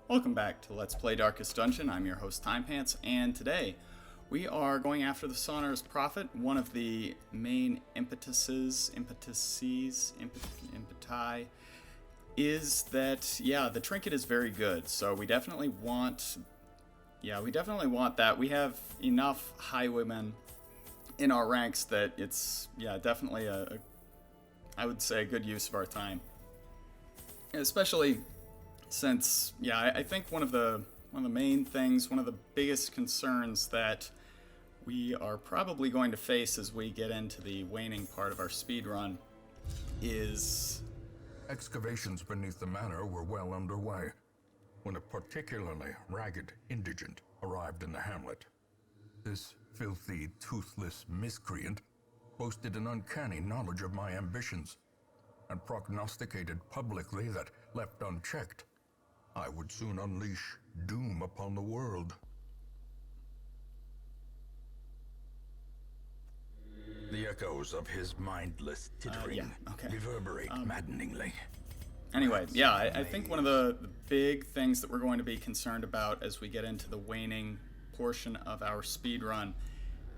Welcome back to Let's Play Darkest Dungeon. I'm your host Timepants, and today we are going after the Sonorous Prophet. One of the main impeti, is that, the trinket is very good, so we definitely want, that. We have enough highwaymen in our ranks that it's, definitely I would say, a good use of our time. Especially since, I think one of the main things, one of the biggest concerns that we are probably going to face as we get into the waning part of our speedrun is... Excavations beneath the manor were well underway when a particularly ragged indigent arrived in the hamlet. This filthy, toothless miscreant boasted an uncanny knowledge of my ambitions and prognosticated publicly that, left unchecked, I would soon unleash doom upon the world. The echoes of his mindless tittering reverberate maddeningly. Anyway, I think one of the big things that we're going to be concerned about as we get into the waning portion of our speedrun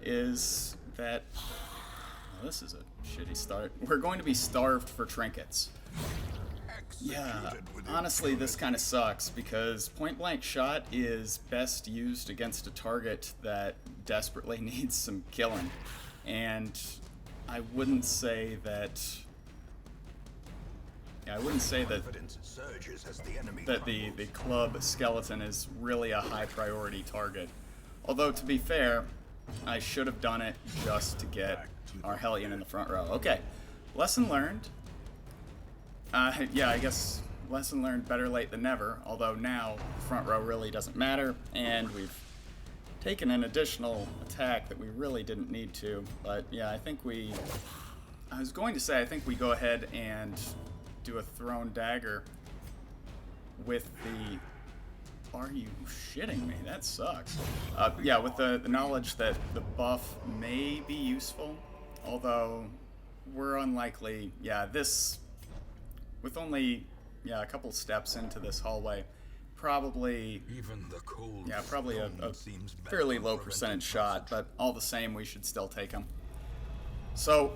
is that... Well, this is a shitty start. We're going to be starved for trinkets. Yeah, honestly, this kind of sucks because point-blank shot is best used against a target that desperately needs some killing. And I wouldn't say that... that the club skeleton is really a high priority target. Although, to be fair, I should have done it just to get our Hellion in the front row. Okay, lesson learned. I guess lesson learned, better late than never, although now the front row really doesn't matter, and we've taken an additional attack that we really didn't need to, but I think I was going to say, I think we go ahead and do a thrown dagger with the... Are you shitting me? That sucks. With the knowledge that the buff may be useful, although we're unlikely, this... With only, a couple steps into this hallway, probably, even the cold probably a fairly low percentage shot, but all the same, we should still take them. So,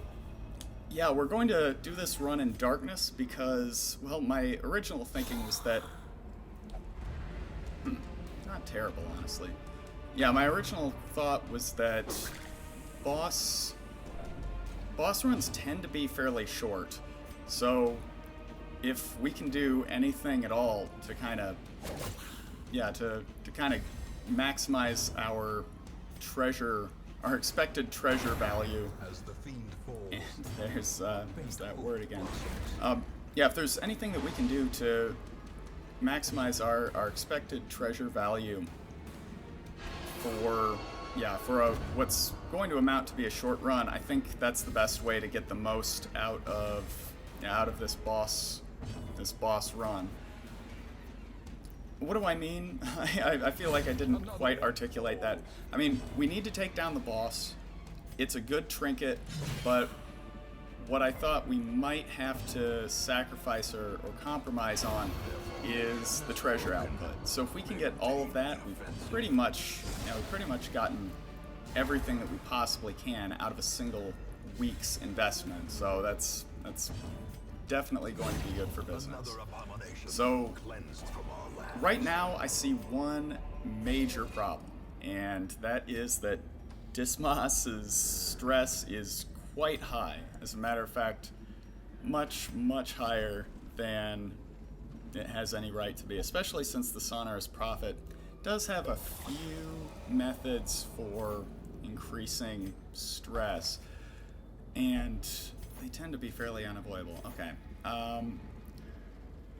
we're going to do this run in darkness because, well, my original thinking was that... Not terrible, honestly. My original thought was that boss runs tend to be fairly short, so... if we can do anything at all to kind of, to kind of maximize our treasure, our expected treasure value. As the fiend falls, and there's that word again. If there's anything that we can do to maximize our expected treasure value for what's going to amount to be a short run, I think that's the best way to get the most out of this boss run. What do I mean? I feel like I didn't quite articulate that. I mean, we need to take down the boss. It's a good trinket, but what I thought we might have to sacrifice or compromise on is the treasure output. So if we can get all of that, we've pretty much gotten everything that we possibly can out of a single week's investment. So that's definitely going to be good for business. So, right now I see one major problem, and that is that Dismas's stress is quite high. As a matter of fact, much, much higher than it has any right to be, especially since the Sonorous Prophet does have a few methods for increasing stress, and they tend to be fairly unavoidable. Okay.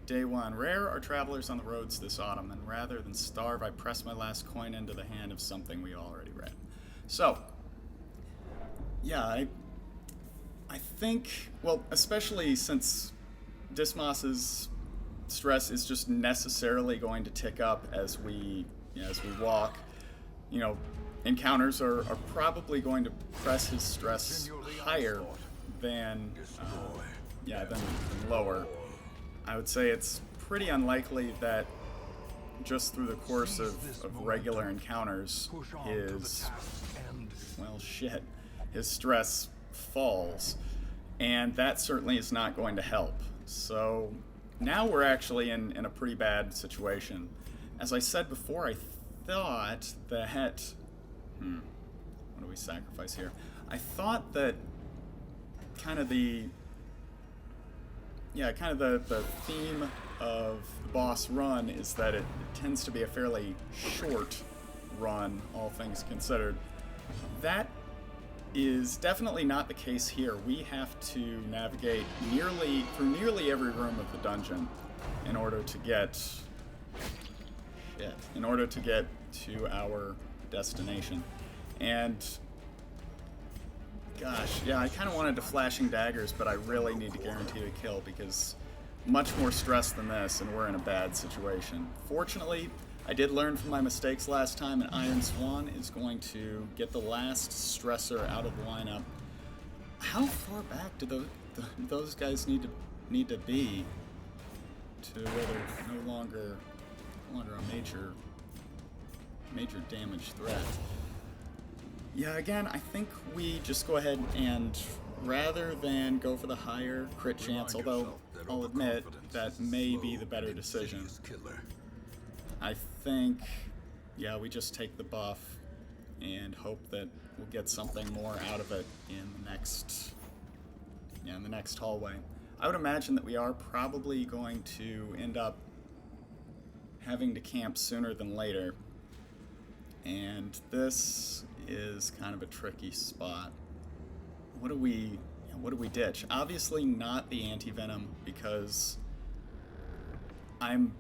Day 1. Rare are travelers on the roads this autumn, and rather than starve, I press my last coin into the hand of something we already read. So, I think, well, especially since Dismas's stress is just necessarily going to tick up as we walk, encounters are probably going to press his stress higher than lower. I would say it's pretty unlikely that just through the course of regular encounters, his, well, shit, his stress falls, and that certainly is not going to help. So now we're actually in a pretty bad situation. As I said before, I thought that, what do we sacrifice here? I thought that kind of the theme of the boss run is that it tends to be a fairly short run, all things considered. That is definitely not the case here. We have to navigate through nearly every room of the dungeon in order to get to our destination. And gosh, yeah, I kind of wanted to flashing daggers, but I really need to guarantee a kill because much more stress than this, and we're in a bad situation. Fortunately, I did learn from my mistakes last time, and Iron Swan is going to get the last stressor out of the lineup. How far back do those guys need to be to where they're no longer a major damage threat? Yeah, again, I think we just go ahead and, rather than go for the higher crit chance, although I'll admit that may be the better decision, I think, yeah, we just take the buff and hope that we'll get something more out of it in the next hallway. I would imagine that we are probably going to end up having to camp sooner than later, and this is kind of a tricky spot. What do we ditch? Obviously not the anti-venom, because I am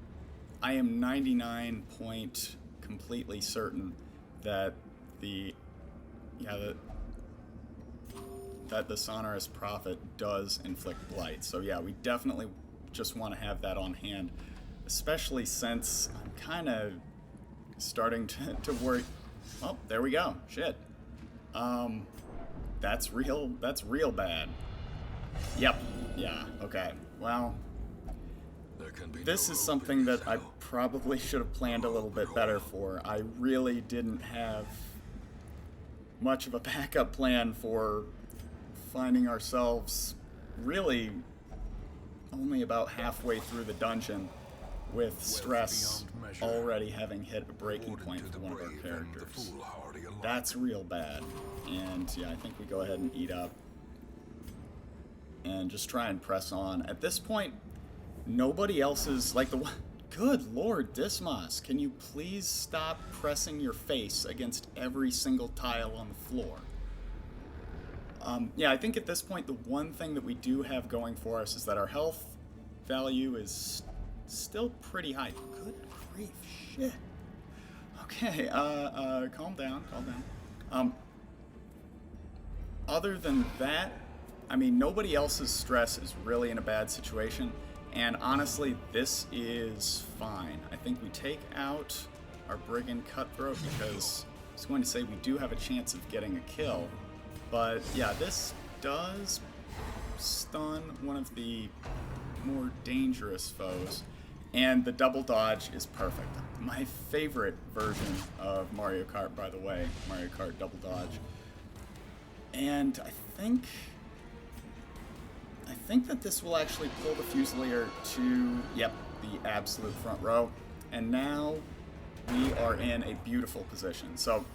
99 point completely certain that the Sonorous Prophet does inflict blight. So yeah, we definitely just want to have that on hand, especially since I'm kind of starting to worry. Oh, there we go. Shit. That's real bad. Yep. Yeah, okay. Well, this is something that I probably should have planned a little bit better for. I really didn't have much of a backup plan for finding ourselves really only about halfway through the dungeon with stress already having hit a breaking point for one of our characters. That's real bad. And yeah, I think we go ahead and eat up and just try and press on. At this point, nobody else is like the one. Good Lord, Dismas, can you please stop pressing your face against every single tile on the floor? Yeah, I think at this point the one thing that we do have going for us is that our health value is still pretty high. Good grief, shit. Okay, calm down. Other than that, I mean, nobody else's stress is really in a bad situation, and honestly, this is fine. I think we take out our Brigand Cutthroat because I was going to say we do have a chance of getting a kill, but yeah, this does stun one of the more dangerous foes, and the double dodge is perfect. My favorite version of Mario Kart, by the way, Mario Kart double dodge. And I think that this will actually pull the Fusilier to, yep, the absolute front row. And now we are in a beautiful position. So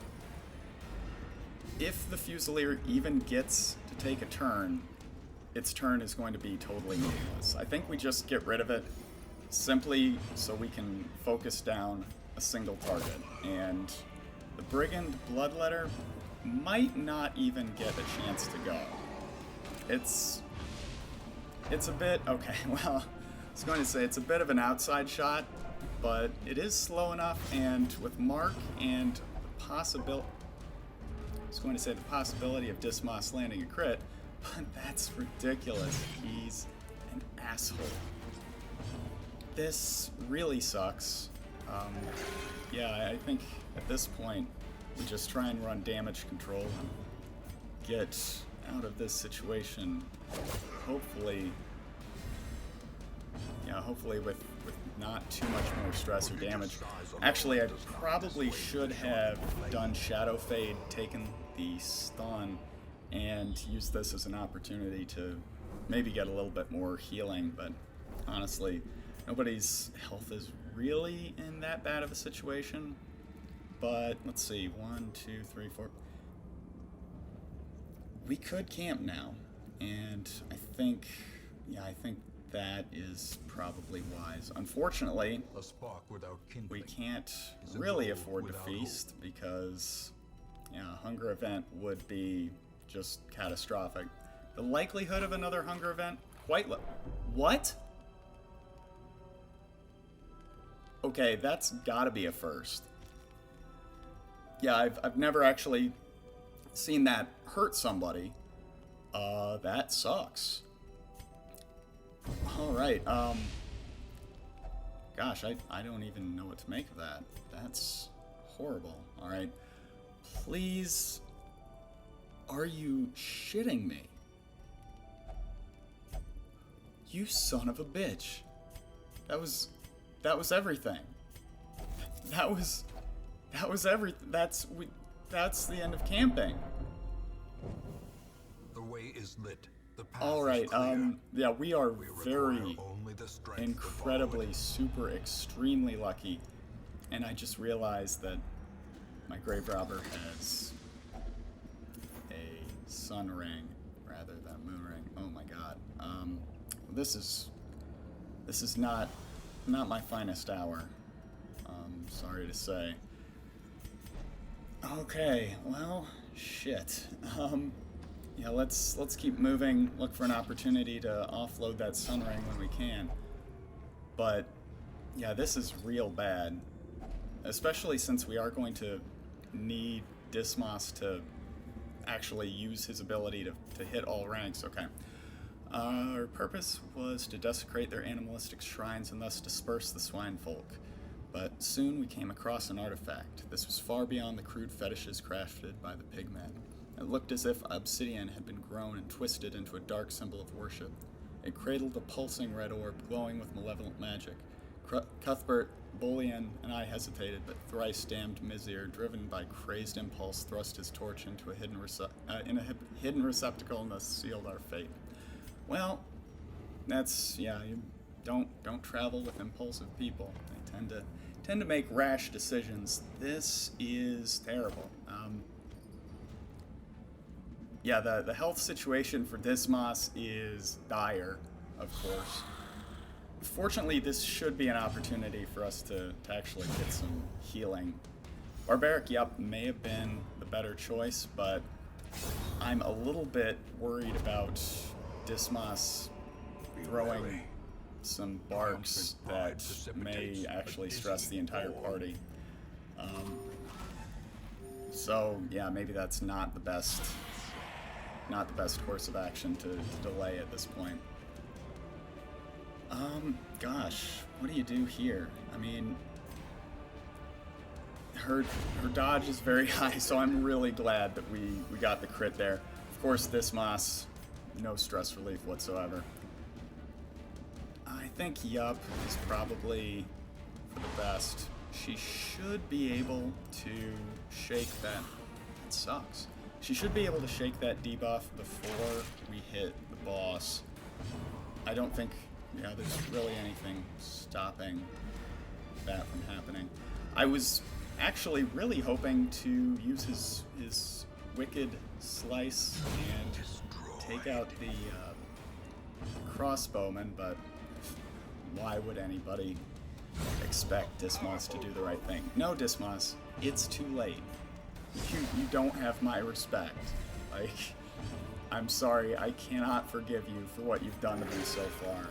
if the Fusilier even gets to take a turn, its turn is going to be totally meaningless. I think we just get rid of it simply so we can focus down a single target. And the Brigand Bloodletter might not even get a chance to go. It's a bit, okay, well, I was going to say it's a bit of an outside shot, but it is slow enough, and with Mark and the possibility, I was going to say the possibility of Dismas landing a crit, but that's ridiculous. He's an asshole. This really sucks. Yeah, I think at this point we just try and run damage control and get out of this situation. Hopefully, yeah, hopefully with not too much more stress or damage. Actually, I probably should have done Shadow Fade, taken the stun, and used this as an opportunity to maybe get a little bit more healing, but honestly, nobody's health is really in that bad of a situation. But let's see, 1, 2, 3, 4. We could camp now, and I think that is probably wise. Unfortunately, A spark without kindling we can't is a really goal afford to without feast because, yeah, a hunger event would be just catastrophic. The likelihood of another hunger event, quite low. What? Okay, that's gotta be a first. Yeah, I've never actually seen that hurt somebody. That sucks. Alright, gosh, I don't even know what to make of that. That's horrible. Alright. Please. Are you shitting me? You son of a bitch. That was everything. That was everything. That's the end of camping. The way is lit. The path All right. is clear. Yeah, we are We require very only the strength to incredibly, follow it. super, extremely lucky. And I just realized that my grave robber has a sun ring rather than a moon ring. Oh my god. This is not my finest hour. Sorry to say. Okay, well, shit. Yeah, let's keep moving. Look for an opportunity to offload that sun ring when we can. But yeah, this is real bad, especially since we are going to need Dismas to actually use his ability to hit all ranks. Okay. Our purpose was to desecrate their animalistic shrines and thus disperse the swine folk. But soon we came across an artifact. This was far beyond the crude fetishes crafted by the pigmen. It looked as if obsidian had been grown and twisted into a dark symbol of worship. It cradled a pulsing red orb glowing with malevolent magic. Cuthbert, Bullion, and I hesitated, but thrice damned Meager, driven by crazed impulse, thrust his torch into a hidden receptacle and thus sealed our fate. Well, that's, yeah, you don't travel with impulsive people. They tend to make rash decisions. This is terrible. Yeah, the health situation for Dismas is dire, of course. Fortunately, this should be an opportunity for us to actually get some healing. Barbaric, yep, may have been the better choice, but I'm a little bit worried about Dismas throwing some barks that may actually stress the entire party. So yeah, maybe that's not the best course of action to delay at this point. Gosh, what do you do here? I mean, her dodge is very high, so I'm really glad that we got the crit there. Of course, Dismas, no stress relief whatsoever. I think Yup is probably for the best. She should be able to shake that. It sucks. She should be able to shake that debuff before we hit the boss. I don't think, yeah, there's really anything stopping that from happening. I was actually really hoping to use his wicked slice and take out the crossbowman, but why would anybody expect Dismas to do the right thing? No, Dismas, it's too late. You don't have my respect. Like, I'm sorry, I cannot forgive you for what you've done to me so far.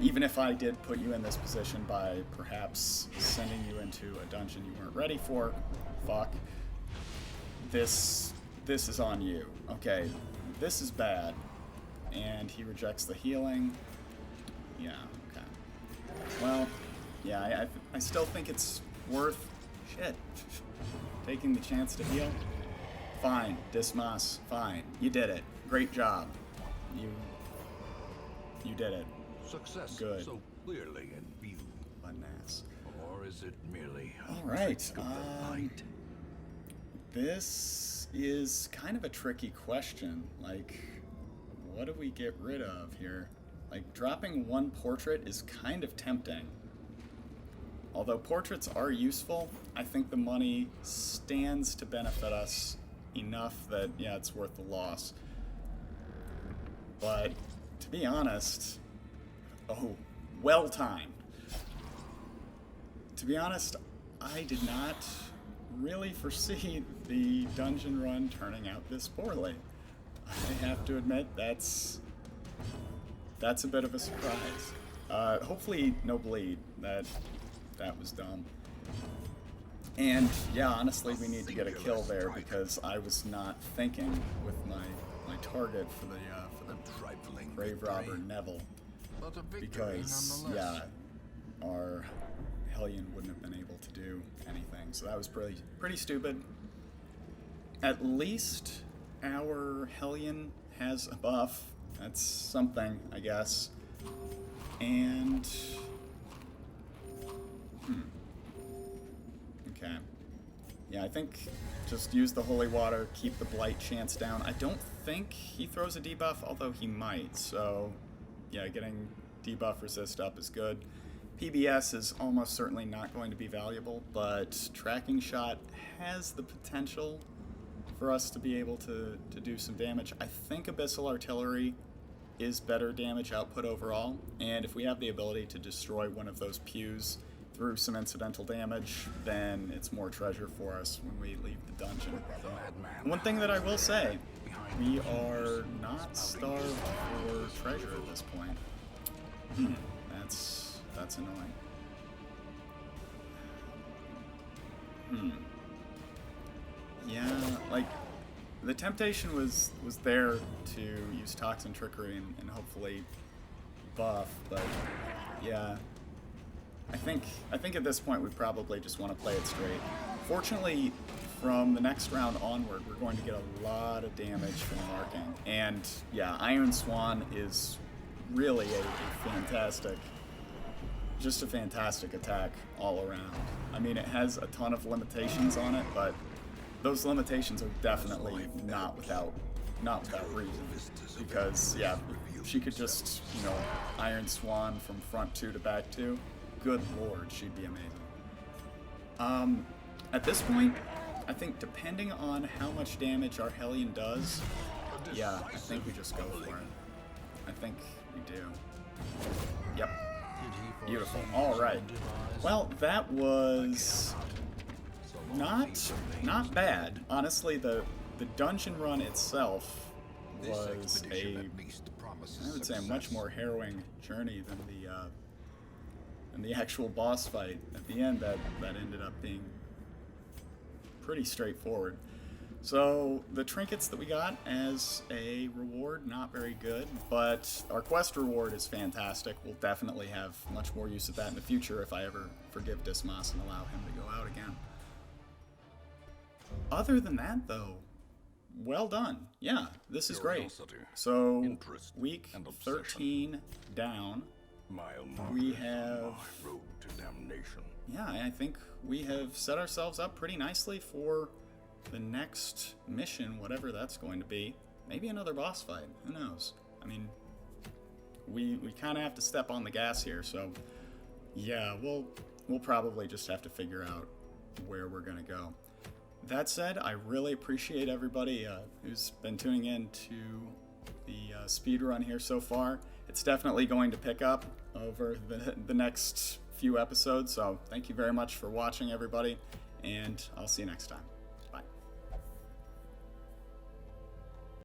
Even if I did put you in this position by perhaps sending you into a dungeon you weren't ready for, fuck. This is on you. Okay, this is bad. And he rejects the healing. Yeah, okay. Well, yeah, I still think it's worth taking the chance to heal. Fine, Dismas, fine. You did it. Great job. You did it. Success Good. so clearly in view. is it merely All right. trick of the light? This is kind of a tricky question. Like, what do we get rid of here? Like, dropping one portrait is kind of tempting. Although portraits are useful, I think the money stands to benefit us enough that, yeah, it's worth the loss. But, to be honest... Oh, well timed. To be honest, I did not really foresee the dungeon run turning out this poorly. I have to admit, that's a bit of a surprise. Hopefully no bleed. That was dumb. And yeah, honestly, we need to get a kill there because I was not thinking with my target for the grave robber Neville. Because yeah, our Hellion wouldn't have been able to do anything. So that was pretty stupid. At least our Hellion has a buff. That's something, I guess. And okay. Yeah, I think just use the holy water, keep the blight chance down. I don't think he throws a debuff, although he might. So yeah, getting debuff resist up is good. PBS is almost certainly not going to be valuable, but tracking shot has the potential for us to be able to do some damage. I think Abyssal Artillery is better damage output overall, and if we have the ability to destroy one of those pews through some incidental damage, then it's more treasure for us when we leave the dungeon. One thing that I will say, we are not starved for treasure at this point. That's annoying. Yeah, like, the temptation was there to use Toxin Trickery and hopefully buff, but yeah. I think at this point we probably just want to play it straight. Fortunately, from the next round onward, we're going to get a lot of damage from marking. And yeah, Iron Swan is really a fantastic, just a fantastic attack all around. I mean, it has a ton of limitations on it, but those limitations are definitely not without reason. Because yeah, she could just, you know, Iron Swan from front 2 to back 2. Good lord, she'd be amazing. At this point, I think depending on how much damage our Hellion does, yeah, I think we just go for it. I think we do. Yep. Beautiful. Alright. Well, that was not bad. Honestly, the dungeon run itself was I would say a much more harrowing journey than the actual boss fight at the end that ended up being pretty straightforward. So the trinkets that we got as a reward, not very good, but our quest reward is fantastic. We'll definitely have much more use of that in the future if I ever forgive Dismas and allow him to go out again. Other than that, though, well done. Yeah, this is great. So week 13 down. We have, yeah, I think we have set ourselves up pretty nicely for the next mission, whatever that's going to be. Maybe another boss fight, who knows? I mean, we kind of have to step on the gas here, so yeah, we'll probably just have to figure out where we're gonna go. That said, I really appreciate everybody who's been tuning in to the speedrun here so far. It's definitely going to pick up over the next few episodes, so thank you very much for watching, everybody, and I'll see you next time.